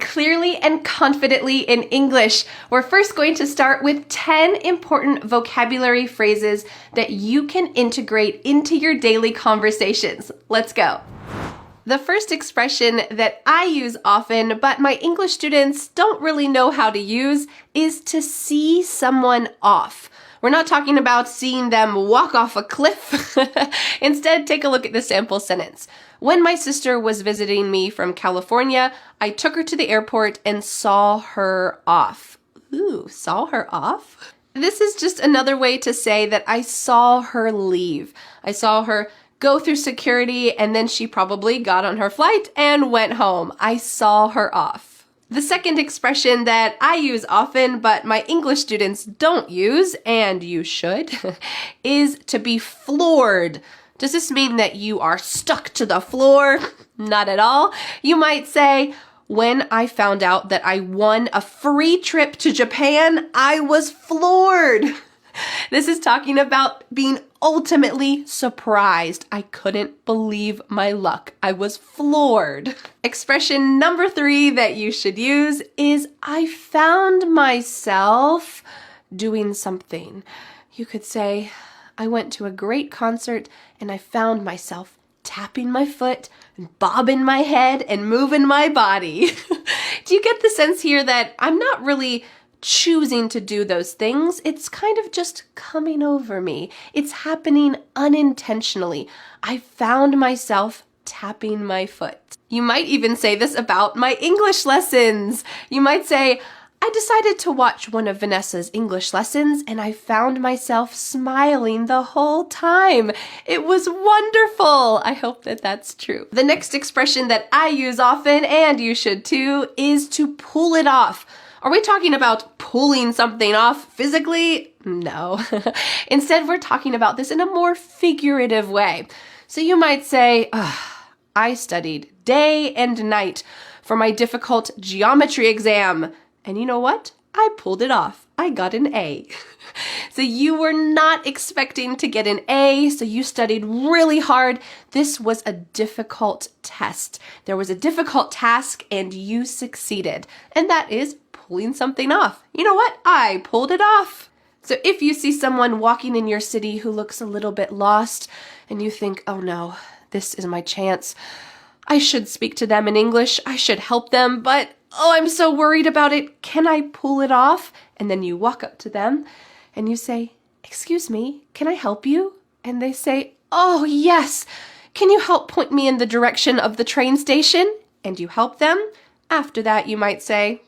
clearly and confidently in English. We're first going to start with 10 important vocabulary phrases that you can integrate into your daily conversations. Let's go. The first expression that I use often, but my English students don't really know how to use, is to see someone off. We're not talking about seeing them walk off a cliff. Instead, take a look at the sample sentence. When my sister was visiting me from California, I took her to the airport and saw her off. Ooh, saw her off? This is just another way to say that I saw her leave. I saw her go through security and then she probably got on her flight and went home. I saw her off. The second expression that I use often, but my English students don't use, and you should, is to be floored. Does this mean that you are stuck to the floor? Not at all. You might say, when I found out that I won a free trip to Japan, I was floored. This is talking about being ultimately surprised. I couldn't believe my luck. I was floored. Expression number 3 that you should use is I found myself doing something. You could say, I went to a great concert and I found myself tapping my foot and bobbing my head and moving my body. Do you get the sense here that I'm not really choosing to do those things? It's kind of just coming over me. It's happening unintentionally. I found myself tapping my foot. You might even say this about my English lessons. You might say, I decided to watch one of Vanessa's English lessons and I found myself smiling the whole time. It was wonderful. I hope that that's true. The next expression that I use often, and you should too, is to pull it off. Are we talking about pulling something off physically? No. Instead, we're talking about this in a more figurative way. So you might say, I studied day and night for my difficult geometry exam. And you know what? I pulled it off. I got an A. So you were not expecting to get an A, so you studied really hard. This was a difficult test. There was a difficult task and you succeeded. And that is pulling something off. You know what? I pulled it off. So if you see someone walking in your city who looks a little bit lost and you think, oh no, this is my chance. I should speak to them in English. I should help them, but oh, I'm so worried about it. Can I pull it off? And then you walk up to them and you say, excuse me, can I help you? And they say, oh yes. Can you help point me in the direction of the train station? And you help them. After that, you might say,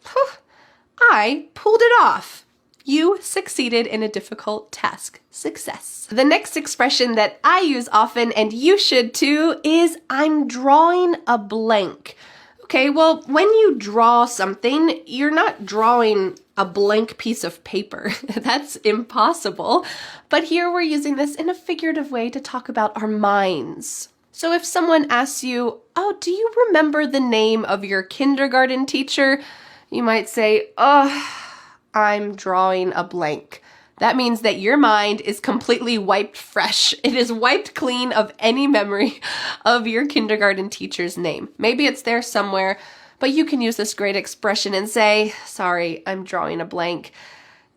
I pulled it off. You succeeded in a difficult task. Success. The next expression that I use often, and you should too, is I'm drawing a blank. Okay, well, when you draw something, you're not drawing a blank piece of paper. That's impossible. But here we're using this in a figurative way to talk about our minds. So if someone asks you, oh, do you remember the name of your kindergarten teacher? You might say, oh, I'm drawing a blank. That means that your mind is completely wiped fresh. It is wiped clean of any memory of your kindergarten teacher's name. Maybe it's there somewhere, but you can use this great expression and say, sorry, I'm drawing a blank.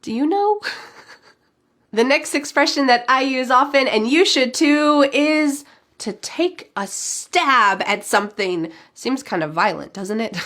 Do you know? The next expression that I use often, and you should too, is to take a stab at something. Seems kind of violent, doesn't it?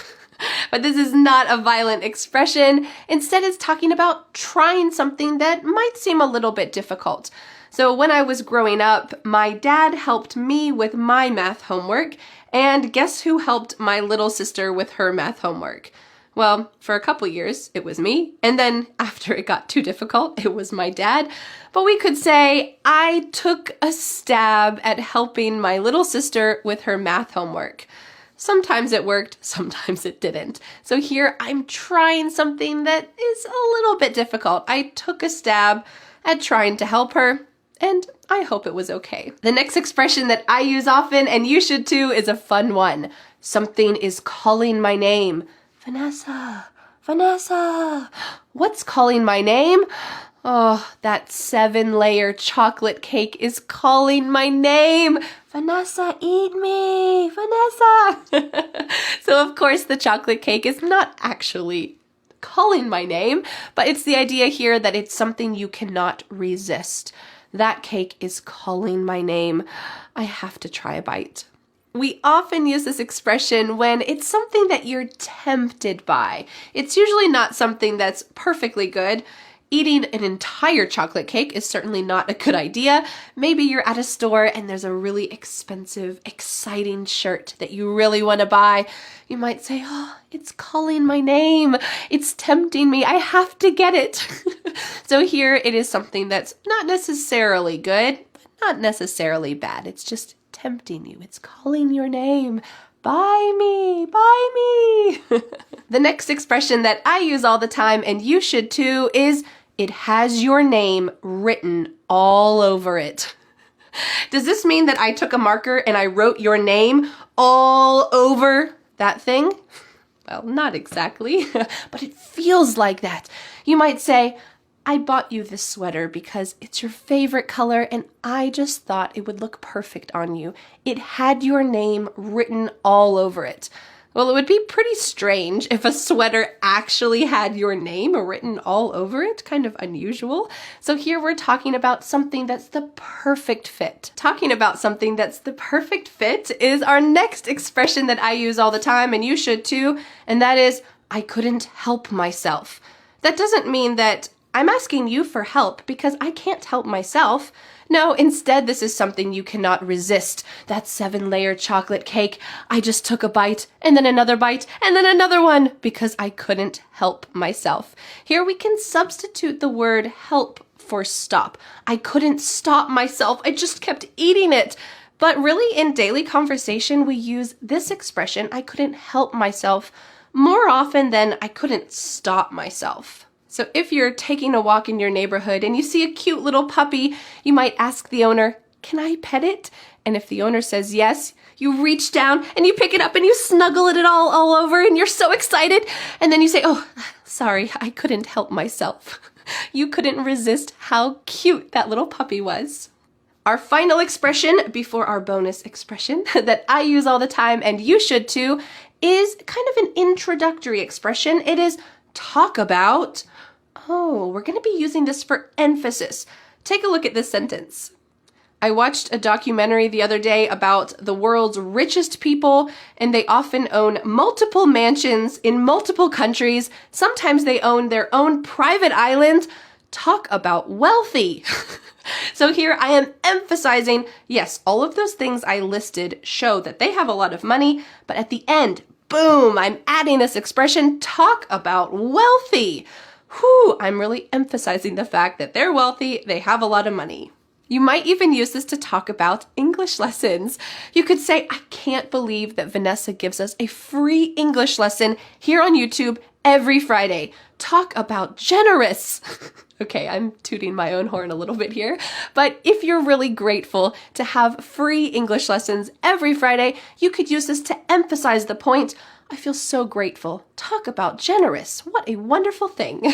But this is not a violent expression. Instead, it's talking about trying something that might seem a little bit difficult. So when I was growing up, my dad helped me with my math homework, and guess who helped my little sister with her math homework? Well, for a couple years, it was me, and then after it got too difficult, it was my dad. But we could say I took a stab at helping my little sister with her math homework. Sometimes it worked, sometimes it didn't. So here I'm trying something that is a little bit difficult. I took a stab at trying to help her, and I hope it was okay. The next expression that I use often, and you should too, is a fun one. Something is calling my name. Vanessa, Vanessa. What's calling my name? Oh, that 7-layer chocolate cake is calling my name. Vanessa, eat me! Vanessa! So of course the chocolate cake is not actually calling my name, but it's the idea here that it's something you cannot resist. That cake is calling my name. I have to try a bite. We often use this expression when it's something that you're tempted by. It's usually not something that's perfectly good. Eating an entire chocolate cake is certainly not a good idea. Maybe you're at a store and there's a really expensive, exciting shirt that you really want to buy. You might say, oh, it's calling my name. It's tempting me. I have to get it. So here it is something that's not necessarily good, but not necessarily bad. It's just tempting you. It's calling your name. Buy me, buy me. The next expression that I use all the time, and you should too, is it has your name written all over it. Does this mean that I took a marker and I wrote your name all over that thing? Well, not exactly, but it feels like that. You might say, I bought you this sweater because it's your favorite color and I just thought it would look perfect on you. It had your name written all over it. Well, it would be pretty strange if a sweater actually had your name written all over it. Kind of unusual. So here we're talking about something that's the perfect fit. Talking about something that's the perfect fit is our next expression that I use all the time, and you should too, and that is, I couldn't help myself. That doesn't mean that I'm asking you for help because I can't help myself. No, instead, this is something you cannot resist. That 7-layer chocolate cake. I just took a bite and then another bite and then another one because I couldn't help myself. Here we can substitute the word help for stop. I couldn't stop myself. I just kept eating it. But really, in daily conversation, we use this expression, I couldn't help myself, more often than I couldn't stop myself. So if you're taking a walk in your neighborhood and you see a cute little puppy, you might ask the owner, can I pet it? And if the owner says yes, you reach down and you pick it up and you snuggle it all over and you're so excited. And then you say, oh, sorry, I couldn't help myself. You couldn't resist how cute that little puppy was. Our final expression before our bonus expression that I use all the time, and you should too, is kind of an introductory expression. It is talk about. Oh, we're going to be using this for emphasis. Take a look at this sentence. I watched a documentary the other day about the world's richest people, and they often own multiple mansions in multiple countries. Sometimes they own their own private island. Talk about wealthy. So here I am emphasizing, yes, all of those things I listed show that they have a lot of money, but at the end, boom, I'm adding this expression, talk about wealthy. Whew, I'm really emphasizing the fact that they're wealthy, they have a lot of money. You might even use this to talk about English lessons. You could say, I can't believe that Vanessa gives us a free English lesson here on YouTube every Friday. Talk about generous. Okay, I'm tooting my own horn a little bit here, but if you're really grateful to have free English lessons every Friday, you could use this to emphasize the point. I feel so grateful. Talk about generous. What a wonderful thing.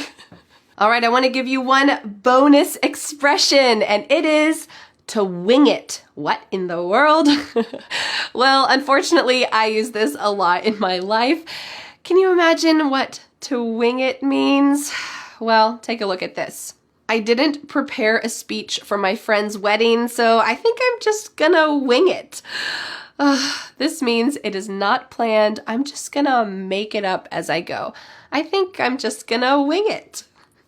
All right, I want to give you one bonus expression, and it is to wing it. What in the world? Well, unfortunately, I use this a lot in my life. Can you imagine what to wing it means? Well, take a look at this. I didn't prepare a speech for my friend's wedding, so I think I'm just gonna wing it. This means it is not planned. I'm just gonna make it up as I go. I think I'm just gonna wing it.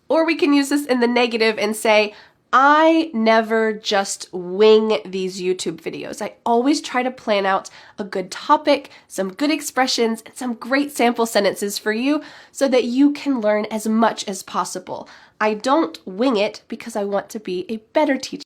Or we can use this in the negative and say, I never just wing these YouTube videos. I always try to plan out a good topic, some good expressions, and some great sample sentences for you so that you can learn as much as possible. I don't wing it because I want to be a better teacher.